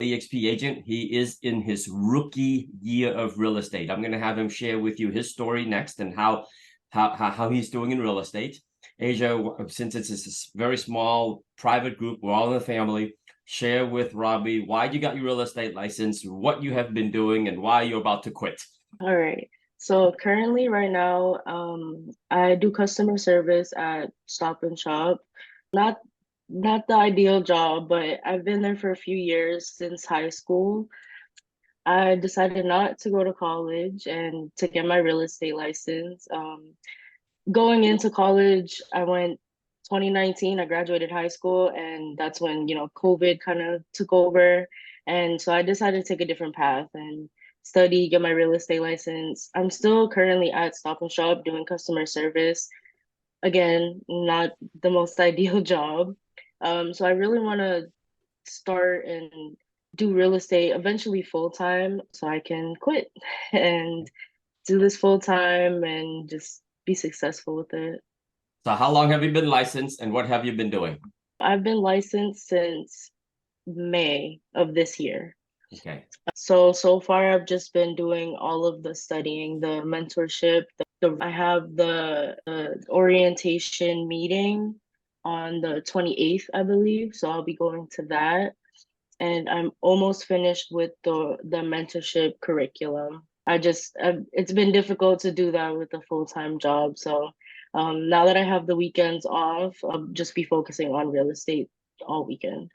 EXP agent. He is in his rookie year of real estate. I'm going to have him share with you his story next and how he's doing in real estate. Asia, since it's a very small private group, we're all in the family. Share with Robbie why you got your real estate license, what you have been doing, and why you're about to quit. All right. So currently, right now, I do customer service at Stop and Shop. Not not the ideal job, but I've been there for a few years since high school. I decided not to go to college and to get my real estate license. Going into college, I went 2019, I graduated high school, and that's when, COVID kind of took over. And so I decided to take a different path and study, get my real estate license. I'm still currently at Stop and Shop doing customer service. Again, not the most ideal job. So I really want to start and do real estate eventually full time so I can quit and do this full time and just be successful with it. So how long have you been licensed and what have you been doing? I've been licensed since May of this year. Okay. So far I've just been doing all of the studying, the mentorship. I have the orientation meeting on the 28th, I believe. So I'll be going to that. And I'm almost finished with the mentorship curriculum. It's been difficult to do that with a full-time job. So now that I have the weekends off, I'll just be focusing on real estate all weekend.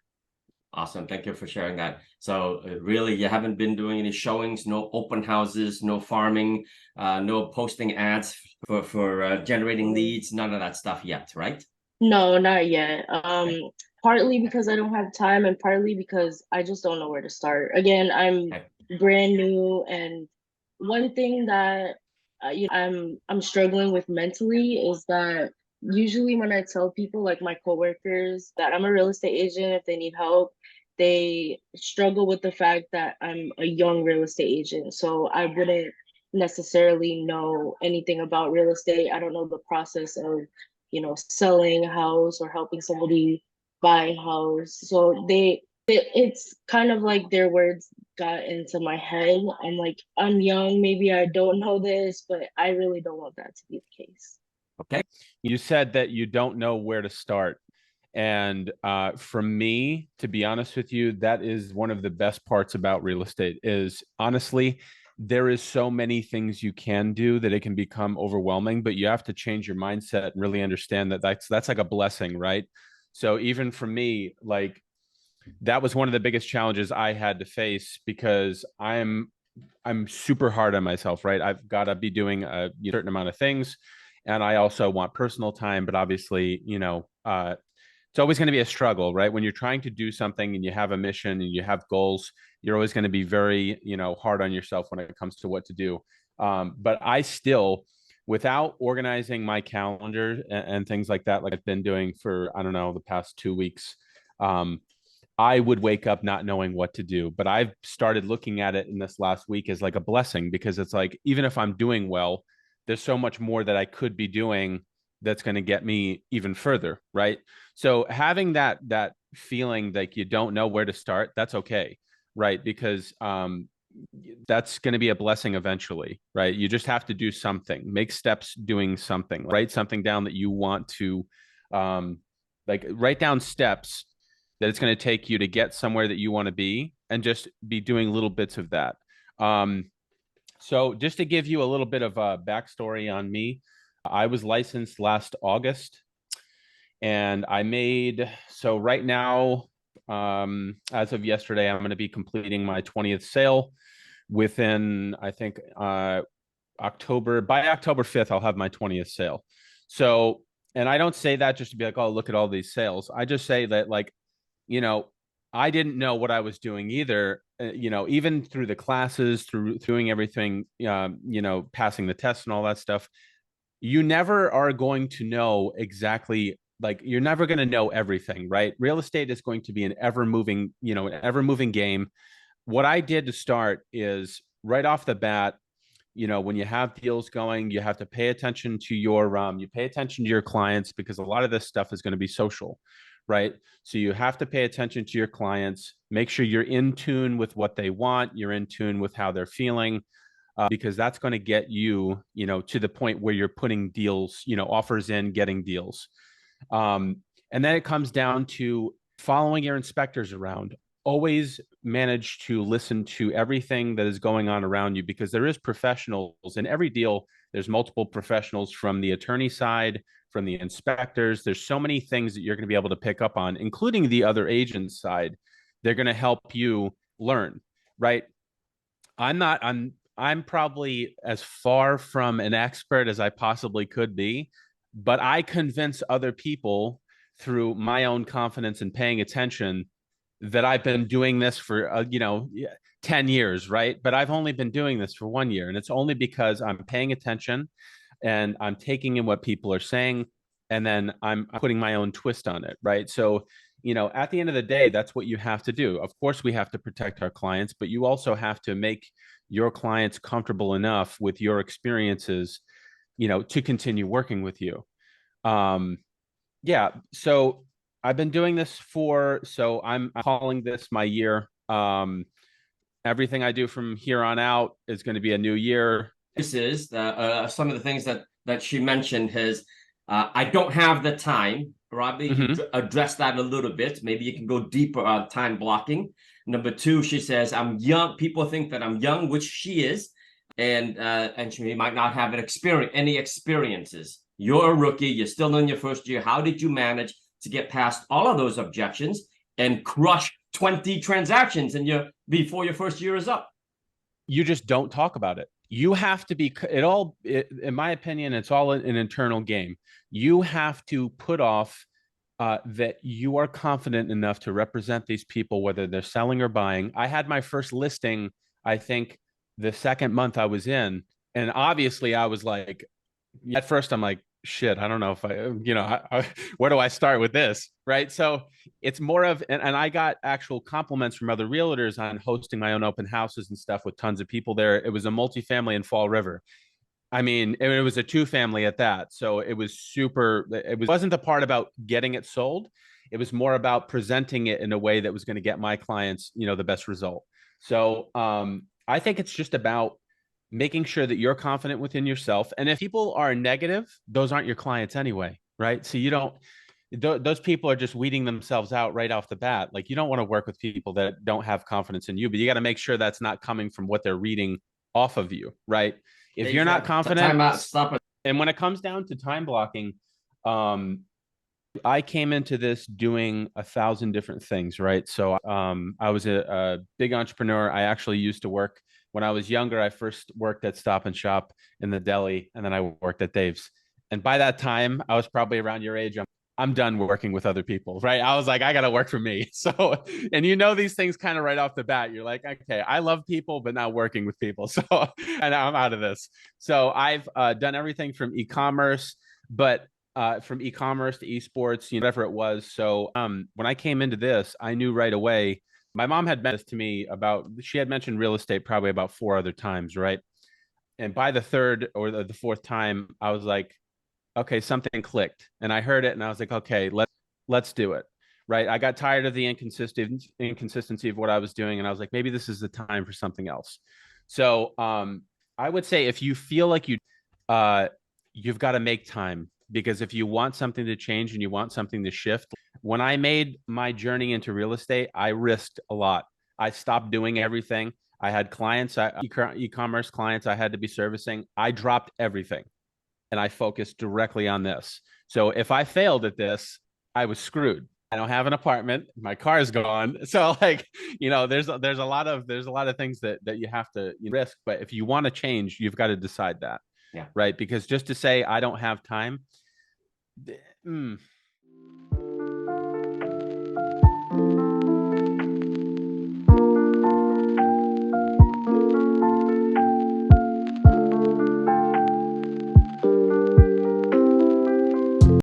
Awesome. Thank you for sharing that. So really, you haven't been doing any showings, no open houses, no farming, no posting ads for generating leads, none of that stuff yet, right? No, not yet. Okay. Partly because I don't have time and partly because I just don't know where to start. Again, I'm Okay. brand new, and one thing that I'm struggling with mentally is that usually when I tell people, like my coworkers, that I'm a real estate agent, if they need help, they struggle with the fact that I'm a young real estate agent. So I wouldn't necessarily know anything about real estate. I don't know the process of, selling a house or helping somebody buy a house. So it's kind of like their words got into my head. I'm like, I'm young, maybe I don't know this, but I really don't want that to be the case. Okay. You said that you don't know where to start. And for me, to be honest with you, that is one of the best parts about real estate is honestly, there is so many things you can do that it can become overwhelming, but you have to change your mindset and really understand that that's like a blessing, right? So even for me, like that was one of the biggest challenges I had to face because I'm super hard on myself, right? I've got to be doing a certain amount of things, and I also want personal time. But obviously, it's always going to be a struggle, right? When you're trying to do something and you have a mission and you have goals, you're always going to be very, hard on yourself when it comes to what to do. But I still, without organizing my calendar and things like that, like I've been doing for, I don't know, the past 2 weeks, um, I would wake up not knowing what to do. But I've started looking at it in this last week as like a blessing because it's like, even if I'm doing well, there's so much more that I could be doing that's going to get me even further. Right. So having that feeling like you don't know where to start, that's okay. Right. Because that's going to be a blessing eventually. Right. You just have to do something, make steps doing something, write something down that you want to, like write down steps that it's going to take you to get somewhere that you want to be and just be doing little bits of that. So just to give you a little bit of a backstory on me, I was licensed last August and I made, so right now, as of yesterday, I'm going to be completing my 20th sale within, I think, by October 5th, I'll have my 20th sale. So, and I don't say that just to be like, oh, look at all these sales. I just say that like, you know, I didn't know what I was doing either. Even through the classes, through doing everything, passing the tests and all that stuff, you never are going to know exactly. Like you're never going to know everything, right? Real estate is going to be an ever moving game. What I did to start is right off the bat, when you have deals going, you have to pay attention to your clients because a lot of this stuff is going to be social, right? So you have to pay attention to your clients, make sure you're in tune with what they want, you're in tune with how they're feeling, because that's going to get you, to the point where you're putting deals, offers in, getting deals. And then it comes down to following your inspectors around. Always manage to listen to everything that is going on around you, because there is professionals in every deal. There's multiple professionals from the attorney side, from the inspectors. There's so many things that you're going to be able to pick up on, including the other agent's side. They're going to help you learn, right? I'm probably as far from an expert as I possibly could be, but I convince other people through my own confidence and paying attention that I've been doing this for 10 years, right? But I've only been doing this for 1 year, and it's only because I'm paying attention and I'm taking in what people are saying, and then I'm putting my own twist on it, right? So, at the end of the day, that's what you have to do. Of course, we have to protect our clients, but you also have to make your clients comfortable enough with your experiences, to continue working with you. Yeah. So I've been doing this so I'm calling this my year. Everything I do from here on out is going to be a new year. This is some of the things that she mentioned is I don't have the time. Robbie, you address that a little bit. Maybe you can go deeper on time blocking. Number two, she says, I'm young. People think that I'm young, which she is, and she might not have any experiences. You're a rookie. You're still in your first year. How did you manage to get past all of those objections and crush 20 transactions before your first year is up? You just don't talk about it. You have to be, in my opinion, it's all an internal game. You have to put off that you are confident enough to represent these people, whether they're selling or buying. I had my first listing, I think, the second month I was in. And obviously I was like, at first I'm like, shit, I don't know if where do I start with this? Right. So it's more of, and I got actual compliments from other realtors on hosting my own open houses and stuff with tons of people there. It was a multifamily in Fall River. I mean, it was a 2-family at that. So it was wasn't the part about getting it sold. It was more about presenting it in a way that was going to get my clients, the best result. So I think it's just about making sure that you're confident within yourself. And if people are negative, those aren't your clients anyway, right? So you don't, those people are just weeding themselves out right off the bat. Like, you don't want to work with people that don't have confidence in you, but you got to make sure that's not coming from what they're reading off of you, right? If you're not confident, time out, stop it. And when it comes down to time blocking, I came into this doing 1,000 different things, right? So I was a big entrepreneur. I actually used to work when I was younger. I first worked at Stop and Shop in the deli, and then I worked at Dave's. And by that time, I was probably around your age. I'm done working with other people, right? I was like, I got to work for me. So, and these things kind of right off the bat, you're like, okay, I love people, but not working with people. So, and I'm out of this. So I've done everything from e-commerce, but from e-commerce to esports, whatever it was. So when I came into this, I knew right away. My mom had mentioned this to me she had mentioned real estate probably about 4 other times, right? And by the third or the fourth time, I was like, okay, something clicked, and I heard it, and I was like, okay, let's do it, right? I got tired of the inconsistency of what I was doing, and I was like, maybe this is the time for something else. So I would say if you feel like you've got to make time, because if you want something to change and you want something to shift. When I made my journey into real estate, I risked a lot. I stopped doing everything. I had clients, e-commerce clients I had to be servicing. I dropped everything and I focused directly on this. So if I failed at this, I was screwed. I don't have an apartment. My car is gone. So there's a lot of things that you have to risk. But if you want to change, you've got to decide that. Yeah. Right. Because just to say I don't have time,